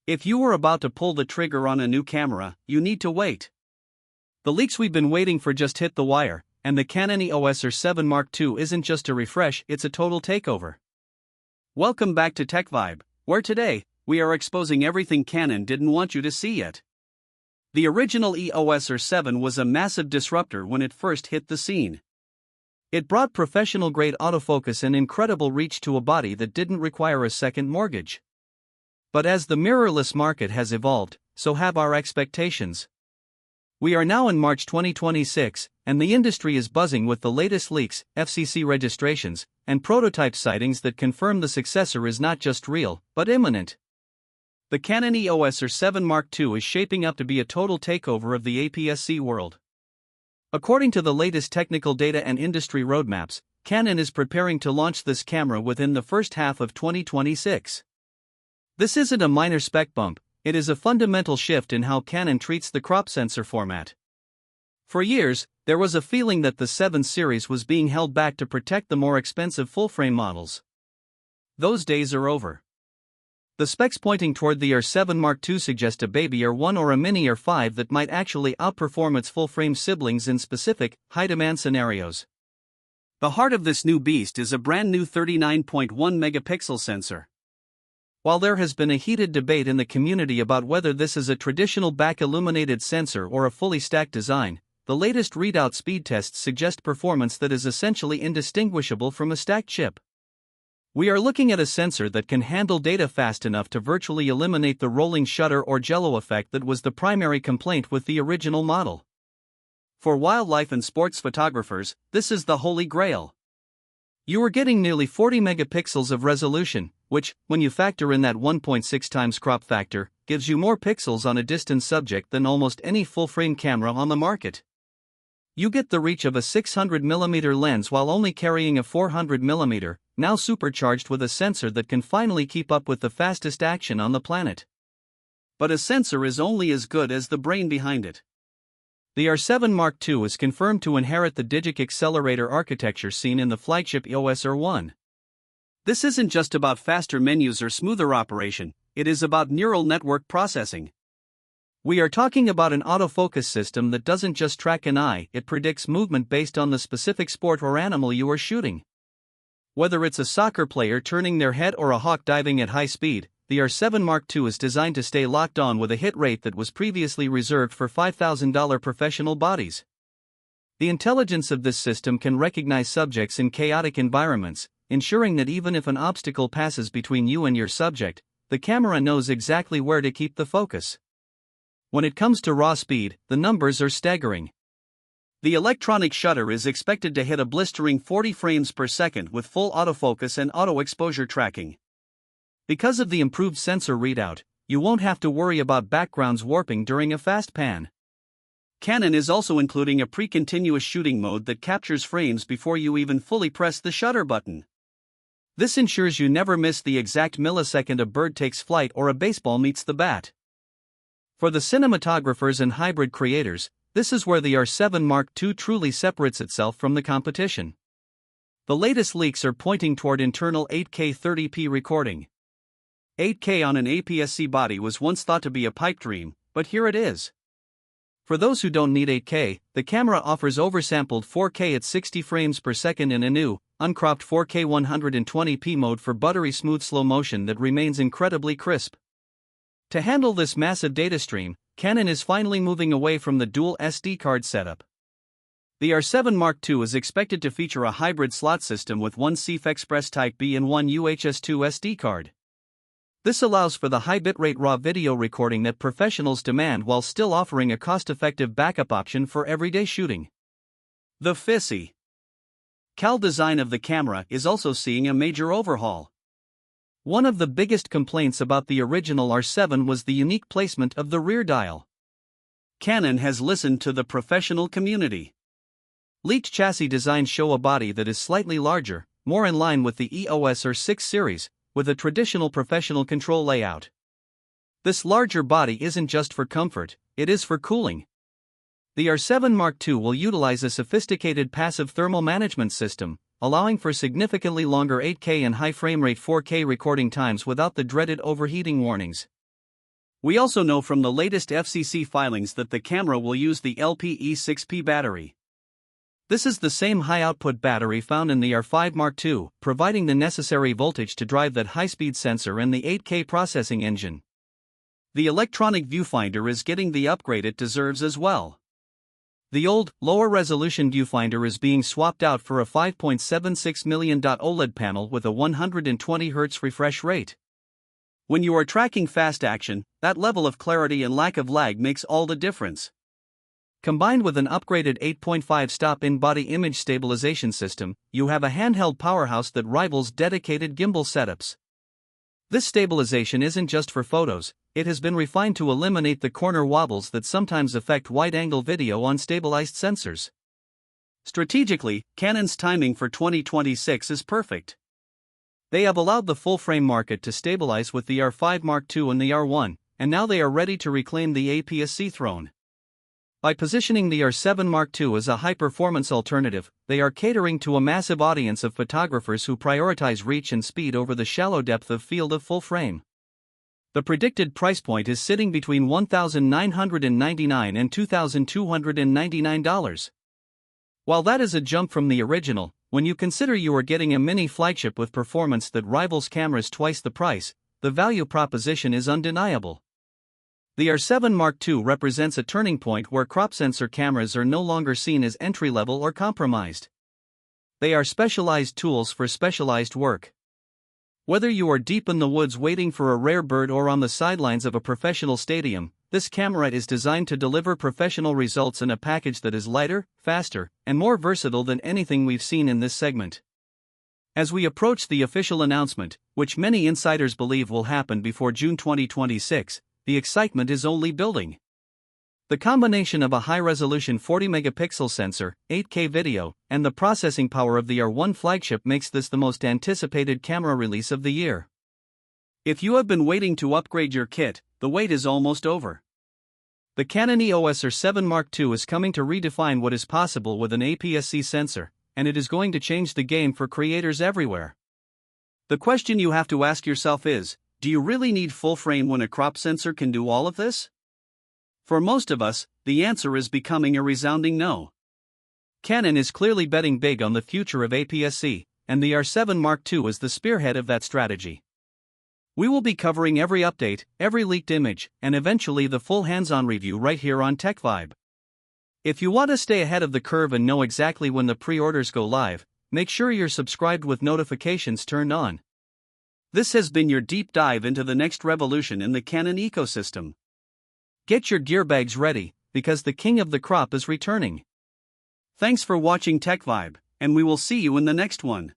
If you are about to pull the trigger on a new camera, you need to wait. The leaks we've been waiting for just hit the wire, and the Canon EOS R7 Mark II isn't just a refresh, it's a total takeover. Welcome back to Tech Vibe, where today, we are exposing everything Canon didn't want you to see yet. The original EOS R7 was a massive disruptor when it first hit the scene. It brought professional-grade autofocus and incredible reach to a body that didn't require a second mortgage. But as the mirrorless market has evolved, so have our expectations. We are now in March 2026, and the industry is buzzing with the latest leaks, FCC registrations, and prototype sightings that confirm the successor is not just real, but imminent. The Canon EOS R7 Mark II is shaping up to be a total takeover of the APS-C world. According to the latest technical data and industry roadmaps, Canon is preparing to launch this camera within the first half of 2026. This isn't a minor spec bump, it is a fundamental shift in how Canon treats the crop sensor format. For years, there was a feeling that the 7 series was being held back to protect the more expensive full-frame models. Those days are over. The specs pointing toward the R7 Mark II suggest a baby R1 or a mini R5 that might actually outperform its full-frame siblings in specific, high-demand scenarios. The heart of this new beast is a brand new 39.1 megapixel sensor. While there has been a heated debate in the community about whether this is a traditional back-illuminated sensor or a fully stacked design, the latest readout speed tests suggest performance that is essentially indistinguishable from a stacked chip. We are looking at a sensor that can handle data fast enough to virtually eliminate the rolling shutter or jello effect that was the primary complaint with the original model. For wildlife and sports photographers, this is the holy grail. You are getting nearly 40 megapixels of resolution, which, when you factor in that 1.6 times crop factor, gives you more pixels on a distant subject than almost any full-frame camera on the market. You get the reach of a 600mm lens while only carrying a 400mm, now supercharged with a sensor that can finally keep up with the fastest action on the planet. But a sensor is only as good as the brain behind it. The R7 Mark II is confirmed to inherit the DIGIC Accelerator architecture seen in the flagship EOS R1. This isn't just about faster menus or smoother operation, it is about neural network processing. We are talking about an autofocus system that doesn't just track an eye, it predicts movement based on the specific sport or animal you are shooting. Whether it's a soccer player turning their head or a hawk diving at high speed, the R7 Mark II is designed to stay locked on with a hit rate that was previously reserved for $5,000 professional bodies. The intelligence of this system can recognize subjects in chaotic environments, ensuring that even if an obstacle passes between you and your subject, the camera knows exactly where to keep the focus. When it comes to raw speed, the numbers are staggering. The electronic shutter is expected to hit a blistering 40 frames per second with full autofocus and auto exposure tracking. Because of the improved sensor readout, you won't have to worry about backgrounds warping during a fast pan. Canon is also including a pre-continuous shooting mode that captures frames before you even fully press the shutter button. This ensures you never miss the exact millisecond a bird takes flight or a baseball meets the bat. For the cinematographers and hybrid creators, this is where the R7 Mark II truly separates itself from the competition. The latest leaks are pointing toward internal 8K 30p recording. 8K on an APS-C body was once thought to be a pipe dream, but here it is. For those who don't need 8K, the camera offers oversampled 4K at 60 frames per second in a new, uncropped 4K 120p mode for buttery smooth slow motion that remains incredibly crisp. To handle this massive data stream, Canon is finally moving away from the dual SD card setup. The R7 Mark II is expected to feature a hybrid slot system with one CFexpress Type B and one UHS-2 SD card. This allows for the high bitrate raw video recording that professionals demand while still offering a cost-effective backup option for everyday shooting. The FCC CAL design of the camera is also seeing a major overhaul. One of the biggest complaints about the original R7 was the unique placement of the rear dial. Canon has listened to the professional community. Leaked chassis designs show a body that is slightly larger, more in line with the EOS R6 series, with a traditional professional control layout. This larger body isn't just for comfort, it is for cooling. The R7 Mark II will utilize a sophisticated passive thermal management system, allowing for significantly longer 8K and high frame rate 4K recording times without the dreaded overheating warnings. We also know from the latest FCC filings that the camera will use the LPE6P battery. This is the same high-output battery found in the R5 Mark II, providing the necessary voltage to drive that high-speed sensor and the 8K processing engine. The electronic viewfinder is getting the upgrade it deserves as well. The old, lower-resolution viewfinder is being swapped out for a 5.76 million OLED panel with a 120 Hz refresh rate. When you are tracking fast action, that level of clarity and lack of lag makes all the difference. Combined with an upgraded 8.5 stop in-body image stabilization system, you have a handheld powerhouse that rivals dedicated gimbal setups. This stabilization isn't just for photos, it has been refined to eliminate the corner wobbles that sometimes affect wide-angle video on stabilized sensors. Strategically, Canon's timing for 2026 is perfect. They have allowed the full-frame market to stabilize with the R5 Mark II and the R1, and now they are ready to reclaim the APS-C throne. By positioning the R7 Mark II as a high-performance alternative, they are catering to a massive audience of photographers who prioritize reach and speed over the shallow depth of field of full-frame. The predicted price point is sitting between $1,999 and $2,299. While that is a jump from the original, when you consider you are getting a mini flagship with performance that rivals cameras twice the price, the value proposition is undeniable. The R7 Mark II represents a turning point where crop sensor cameras are no longer seen as entry-level or compromised. They are specialized tools for specialized work. Whether you are deep in the woods waiting for a rare bird or on the sidelines of a professional stadium, this camera is designed to deliver professional results in a package that is lighter, faster, and more versatile than anything we've seen in this segment. As we approach the official announcement, which many insiders believe will happen before June 2026, the excitement is only building. The combination of a high-resolution 40-megapixel sensor, 8K video, and the processing power of the R1 flagship makes this the most anticipated camera release of the year. If you have been waiting to upgrade your kit, the wait is almost over. The Canon EOS R7 Mark II is coming to redefine what is possible with an APS-C sensor, and it is going to change the game for creators everywhere. The question you have to ask yourself is, do you really need full frame when a crop sensor can do all of this? For most of us, the answer is becoming a resounding no. Canon is clearly betting big on the future of APS-C, and the R7 Mark II is the spearhead of that strategy. We will be covering every update, every leaked image, and eventually the full hands-on review right here on TechVibe. If you want to stay ahead of the curve and know exactly when the pre-orders go live, make sure you're subscribed with notifications turned on. This has been your deep dive into the next revolution in the Canon ecosystem. Get your gear bags ready, because the king of the crop is returning. Thanks for watching TechVibe, and we will see you in the next one.